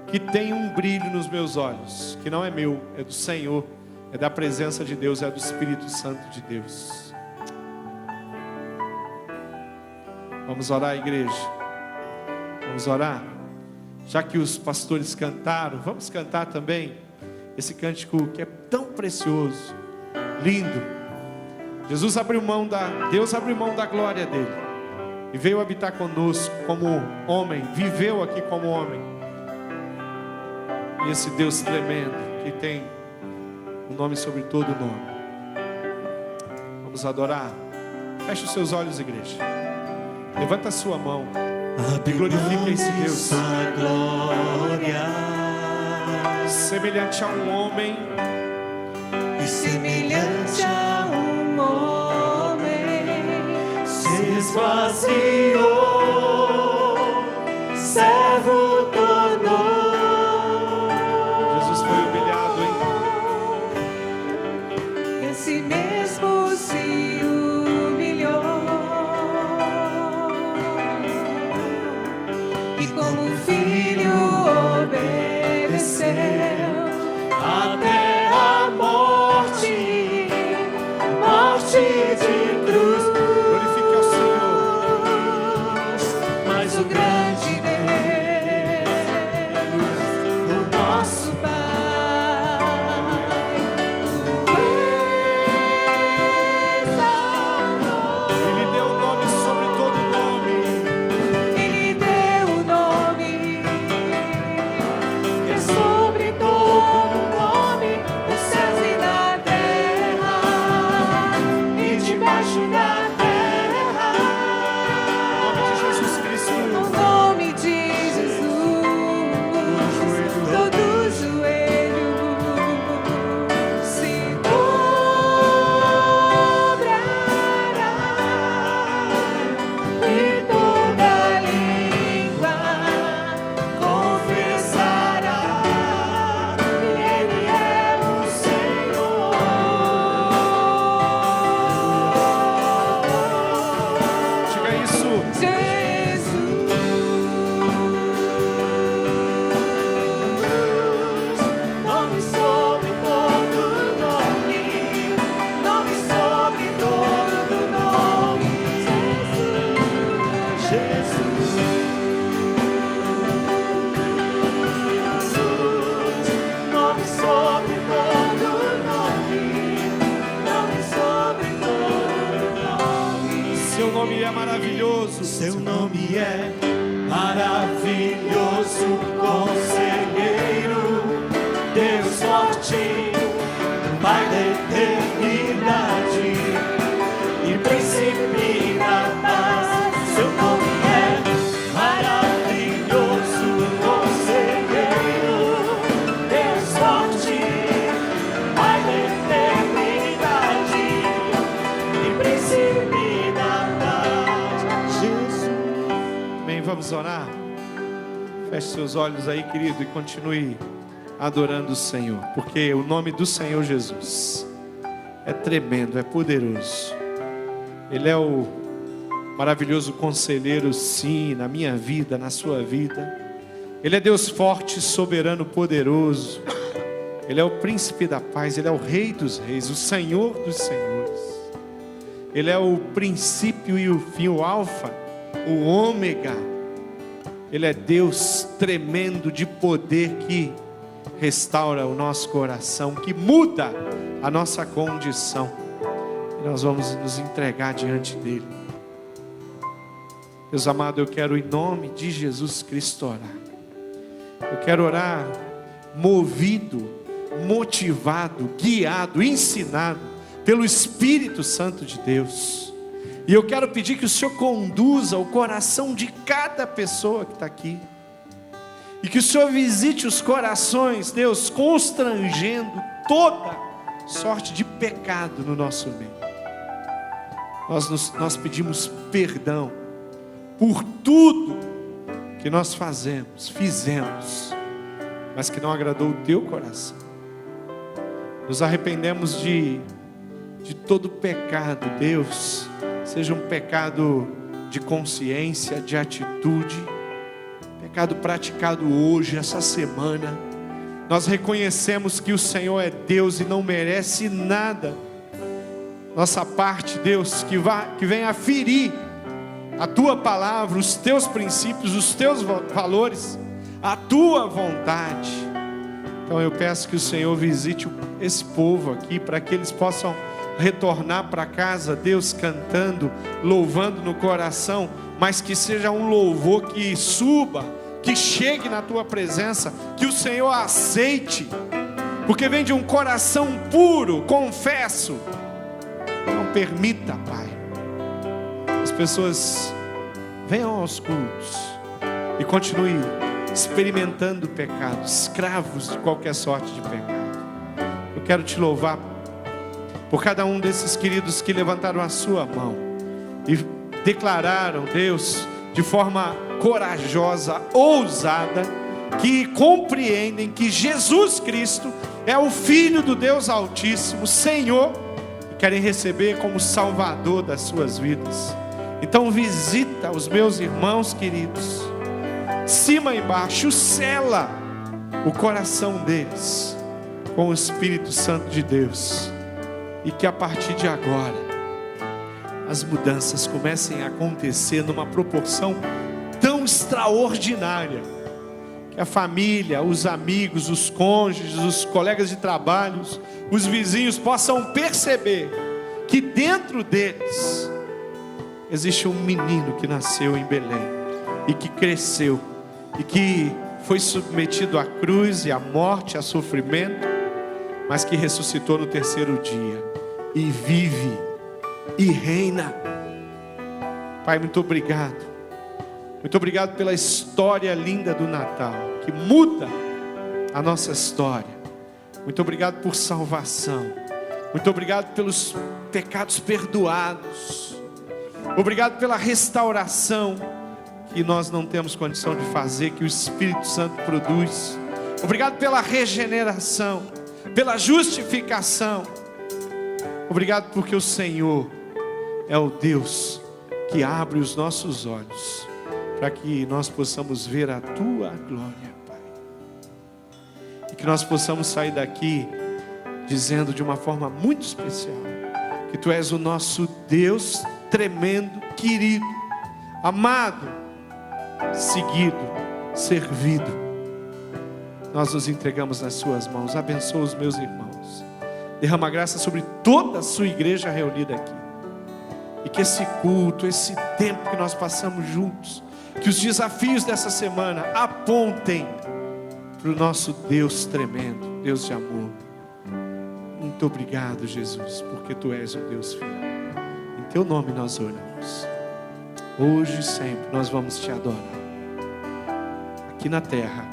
S1: que tem um brilho nos meus olhos, que não é meu, é do Senhor, é da presença de Deus, é do Espírito Santo de Deus. Vamos orar, igreja. Vamos orar. Já que os pastores cantaram, vamos cantar também esse cântico que é tão precioso, lindo. Deus abriu mão da glória dele e veio habitar conosco como homem, viveu aqui como homem. E esse Deus tremendo que tem o nome sobre todo o nome. Vamos adorar. Feche os seus olhos, igreja. Levanta a sua mão e glorifique esse Deus. Semelhante a um homem,
S2: e semelhante a um homem, se esvaziou, servo tornou.
S1: Jesus foi humilhado, hein?
S2: Esse mesmo se humilhou, e como filho obedeceu até a morte de cruz.
S1: Glorifique ao Senhor. é maravilhoso.
S3: Seu nome é maravilhoso, conselheiro, Deus forte, Pai da eternidade e príncipe da paz. Seu nome é maravilhoso, conselheiro, Deus forte, Pai da eternidade e príncipe da paz. Jesus.
S1: Amém, vamos orar? Feche seus olhos aí, querido, e continue adorando o Senhor, porque o nome do Senhor Jesus é tremendo, é poderoso. Ele é o maravilhoso conselheiro, sim, na minha vida, na sua vida. Ele é Deus forte, soberano, poderoso. Ele é o príncipe da paz, Ele é o rei dos reis, o Senhor dos senhores. Ele é o princípio e o fim, o alfa, o ômega. Ele é Deus tremendo de poder que restaura o nosso coração, que muda a nossa condição. E nós vamos nos entregar diante dele. Deus amado, eu quero em nome de Jesus Cristo orar. Eu quero orar movido, motivado, guiado, ensinado pelo Espírito Santo de Deus. E eu quero pedir que o Senhor conduza o coração de cada pessoa que está aqui. E que o Senhor visite os corações, Deus, constrangendo toda sorte de pecado no nosso meio. Nós pedimos perdão por tudo que nós fizemos, mas que não agradou o teu coração. Nos arrependemos de todo pecado, Deus, seja um pecado de consciência, de atitude, pecado praticado hoje, essa semana. Nós reconhecemos que o Senhor é Deus e não merece nada. Nossa parte, Deus, que venha ferir a Tua palavra, os Teus princípios, os Teus valores, a Tua vontade. Então eu peço que o Senhor visite esse povo aqui, para que eles possam retornar para casa, Deus, cantando, louvando no coração, mas que seja um louvor que suba, que chegue na Tua presença, que o Senhor aceite, porque vem de um coração puro, confesso. Não permita, Pai, as pessoas venham aos cultos e continuem experimentando o pecado, escravos de qualquer sorte de pecado. Eu quero Te louvar por cada um desses queridos que levantaram a sua mão e declararam, Deus, de forma corajosa, ousada, que compreendem que Jesus Cristo é o Filho do Deus Altíssimo, Senhor, e querem receber como Salvador das suas vidas. Então visita os meus irmãos queridos, cima e embaixo, sela o coração deles com o Espírito Santo de Deus, e que a partir de agora as mudanças comecem a acontecer numa proporção tão extraordinária, que a família, os amigos, os cônjuges, os colegas de trabalho, os vizinhos possam perceber que dentro deles existe um menino que nasceu em Belém e que cresceu e que foi submetido à cruz e à morte, a sofrimento, mas que ressuscitou no terceiro dia e vive e reina. Pai, muito obrigado. Muito obrigado pela história linda do Natal, que muda a nossa história. Muito obrigado por salvação. Muito obrigado pelos pecados perdoados. Obrigado pela restauração que nós não temos condição de fazer, que o Espírito Santo produz. Obrigado pela regeneração, pela justificação. Obrigado porque o Senhor é o Deus que abre os nossos olhos para que nós possamos ver a Tua glória, Pai. E que nós possamos sair daqui dizendo de uma forma muito especial que Tu és o nosso Deus tremendo, querido, amado, seguido, servido. Nós nos entregamos nas Suas mãos. Abençoa os meus irmãos. Derrama graça sobre toda a Sua igreja reunida aqui. E que esse culto, esse tempo que nós passamos juntos, que os desafios dessa semana apontem para o nosso Deus tremendo, Deus de amor. Muito obrigado, Jesus, porque Tu és um Deus fiel. Em Teu nome nós oramos. Hoje e sempre nós vamos Te adorar. Aqui na terra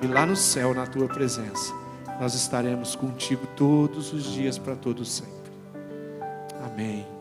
S1: e lá no céu, na Tua presença, nós estaremos contigo todos os dias para todos sempre. Amém.